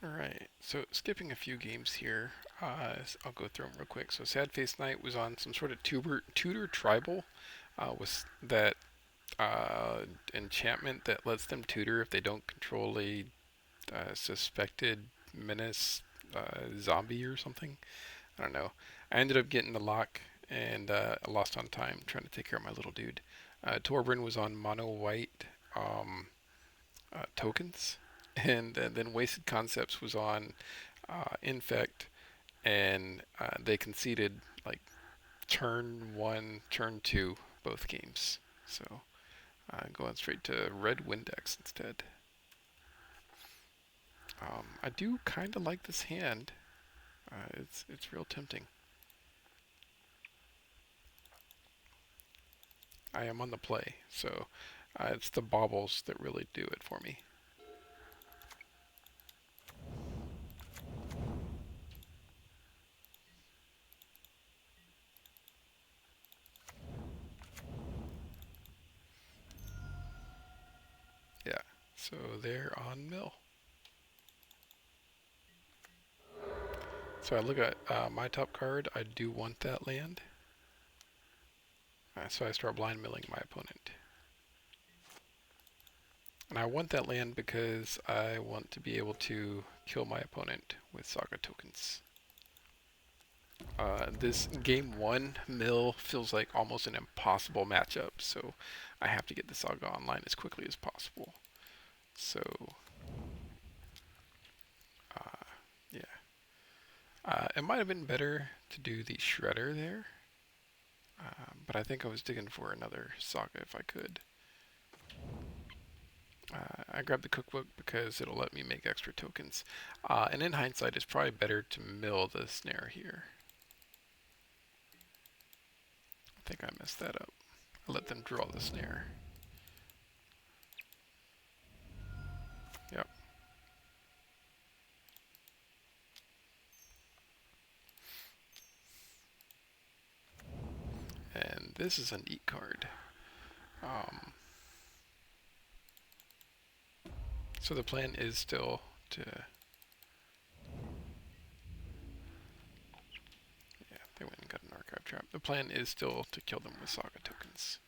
Alright, so skipping a few games here, I'll go through them real quick. So Sad Face Knight was on some sort of tutor tribal, with that uh, enchantment that lets them tutor if they don't control a suspected menace zombie or something. I don't know. I ended up getting the lock and I lost on time trying to take care of my little dude. Torbran was on mono white tokens, and then Wasted Concepts was on Infect, and they conceded like turn one, turn two, both games. So going straight to red Windex instead. I do kind of like this hand. It's real tempting. I am on the play, so it's the baubles that really do it for me. Yeah. So they're on mill. So I look at my top card. I do want that land. So I start blind milling my opponent. And I want that land because I want to be able to kill my opponent with Saga tokens. This game one mill feels like almost an impossible matchup, so I have to get the Saga online as quickly as possible. So, uh, yeah. It might have been better to do the Shredder there, but I think I was digging for another Saga if I could. I grabbed the cookbook because it'll let me make extra tokens. And in hindsight, it's probably better to mill the snare here. I think I messed that up. I let them draw the snare. Yep. And this is an eat card. Um, so the plan is still to... Yeah, they went and got an archive trap. The plan is still to kill them with Saga tokens.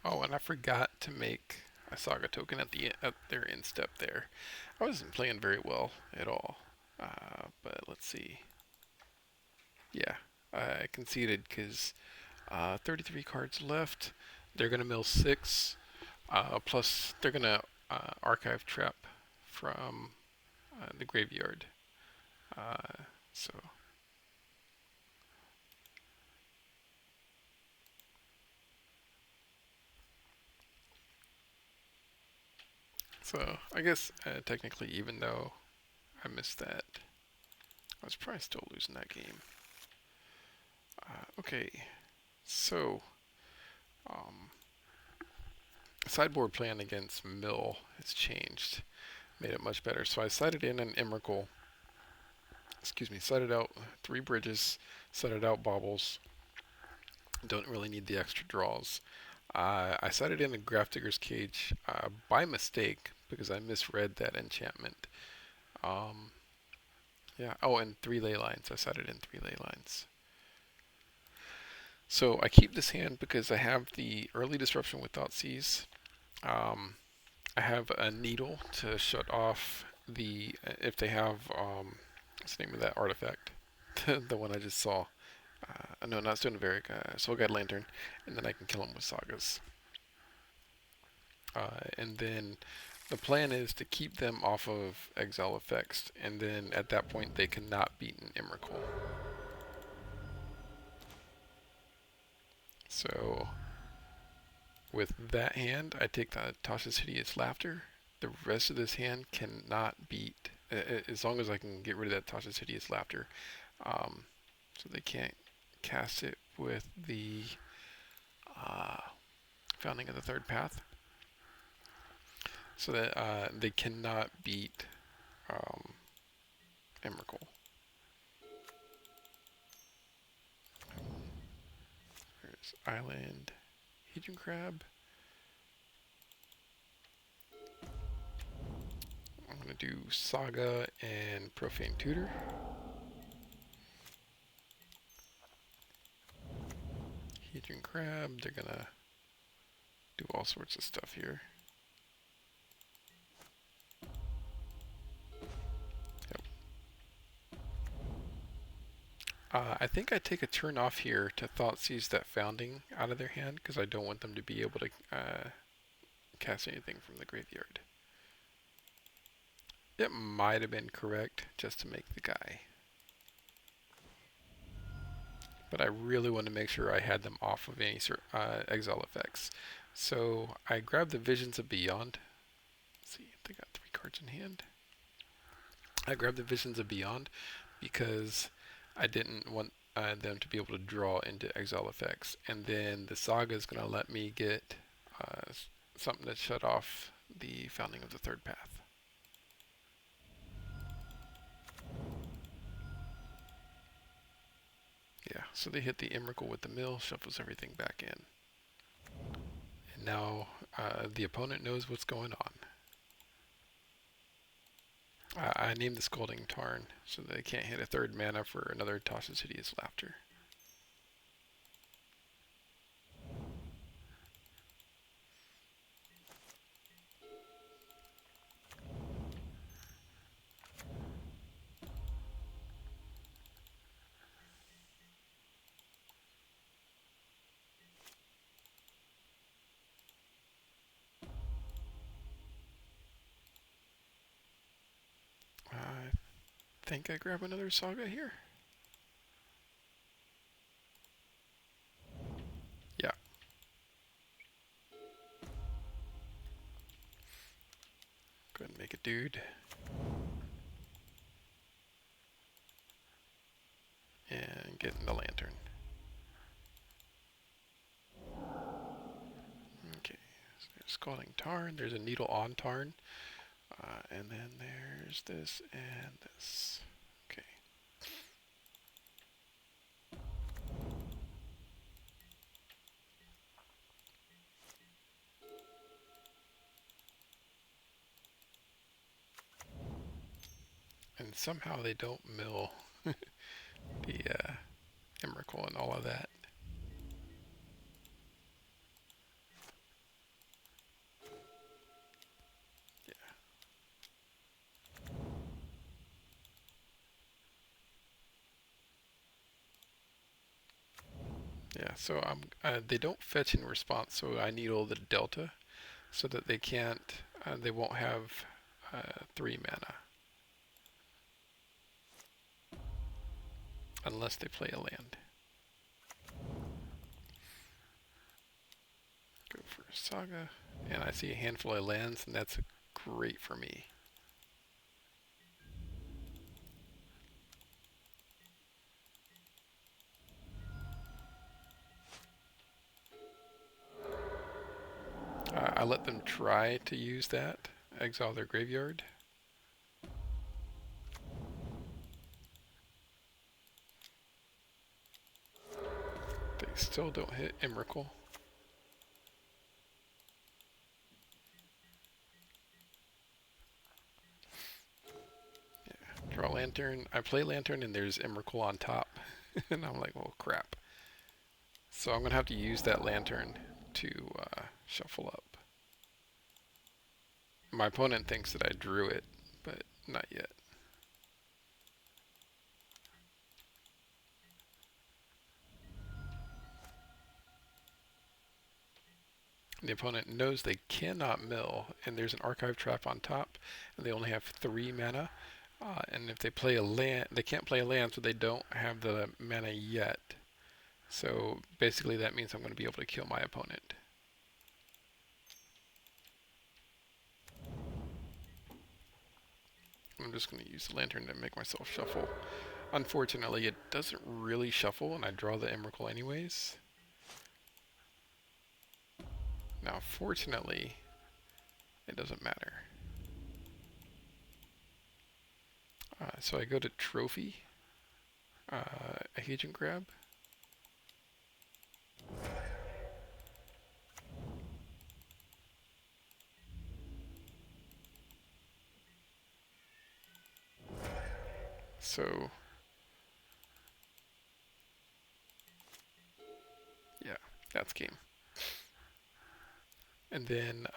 Oh, and I forgot to make a Saga token at their end step there. I wasn't playing very well at all. But let's see. Yeah, I conceded because 33 cards left. They're gonna mill six. Plus, they're gonna archive trap from the graveyard. Uh, so, so I guess technically, even though I missed that, I was probably still losing that game. Okay, so um, sideboard plan against Mill has changed, made it much better. So I sided in an Emrakul, sided out three bridges, sided out baubles. Don't really need the extra draws. I sided in a Grafdigger's Cage by mistake because I misread that enchantment. Um, yeah. Oh, and three ley lines. I sided in three ley lines. So I keep this hand because I have the early disruption with Thoughtseize. Um, I have a needle to shut off the if they have what's the name of that artifact? The one I just saw. No, not Stone of Eric. Soul Guide Lantern, and then I can kill them with sagas. And then the plan is to keep them off of exile effects, and then at that point they cannot beat an Emrakul. So with that hand, I take the Tasha's Hideous Laughter. The rest of this hand cannot beat, as long as I can get rid of that Tasha's Hideous Laughter. So they can't cast it with the uh, Founding of the Third Path, so that they cannot beat Emrakul. There's Island, Hedron Crab. I'm going to do Saga and Profane Tutor. Hedron Crab, they're going to do all sorts of stuff here. Yep. I think I take a turn off here to Thoughtseize that Founding out of their hand, because I don't want them to be able to cast anything from the graveyard. It might have been correct just to make the guy. But I really want to make sure I had them off of any exile effects. So I grabbed the Visions of Beyond. Let's see, they got 3 cards in hand. I grabbed the Visions of Beyond because I didn't want them to be able to draw into exile effects. And then the Saga is going to let me get something to shut off the Founding of the Third Path. Yeah, so they hit the Emrakul with the mill, shuffles everything back in. And now the opponent knows what's going on. I named the Scalding Tarn so they can't hit a 3rd mana for another Tasha's Hideous Laughter. I think I grab another Saga here. Yeah. Go ahead and make a dude. And get in the Lantern. Okay, so there's Scalding Tarn, there's a Needle on Tarn, and then there's this and this. Okay. And somehow they don't mill the Emrakul and all of that. Yeah, so they don't fetch in response, so I needle the Delta so that they can't, they won't have 3 mana. Unless they play a land. Go for Saga, and I see a handful of lands, and that's great for me. I let them try to use that, exile their graveyard. They still don't hit Emrakul. Yeah, draw Lantern. I play Lantern and there's Emrakul on top. And I'm like, well, crap. So I'm going to have to use that Lantern to shuffle up. My opponent thinks that I drew it, but not yet. The opponent knows they cannot mill, and there's an Archive Trap on top, and they only have 3 mana. And if they play a land, they can't play a land, so they don't have the mana yet. So basically that means I'm going to be able to kill my opponent. I'm just going to use the Lantern to make myself shuffle. Unfortunately, it doesn't really shuffle, and I draw the Emrakul anyways. Now, fortunately, it doesn't matter. So I go to Trophy, Agent Grab. So, yeah, that's game. And then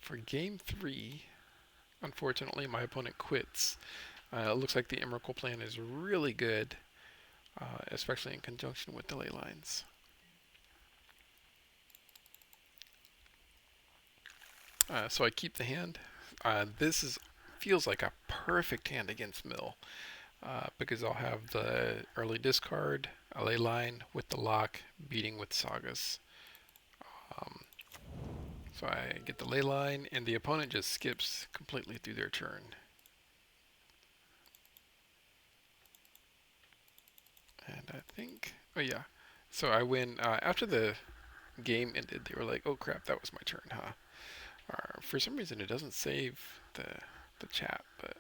for game 3, unfortunately, my opponent quits. It looks like the Emrakul plan is really good, especially in conjunction with delay lines. So I keep the hand. This is feels like a perfect hand against Mill because I'll have the early discard, a ley line with the lock, beating with Sagas. Um, so I get the ley line, and the opponent just skips completely through their turn. And I think, oh yeah, so I win. After the game ended, they were like, "Oh crap, that was my turn, huh?" For some reason, it doesn't save the chat, but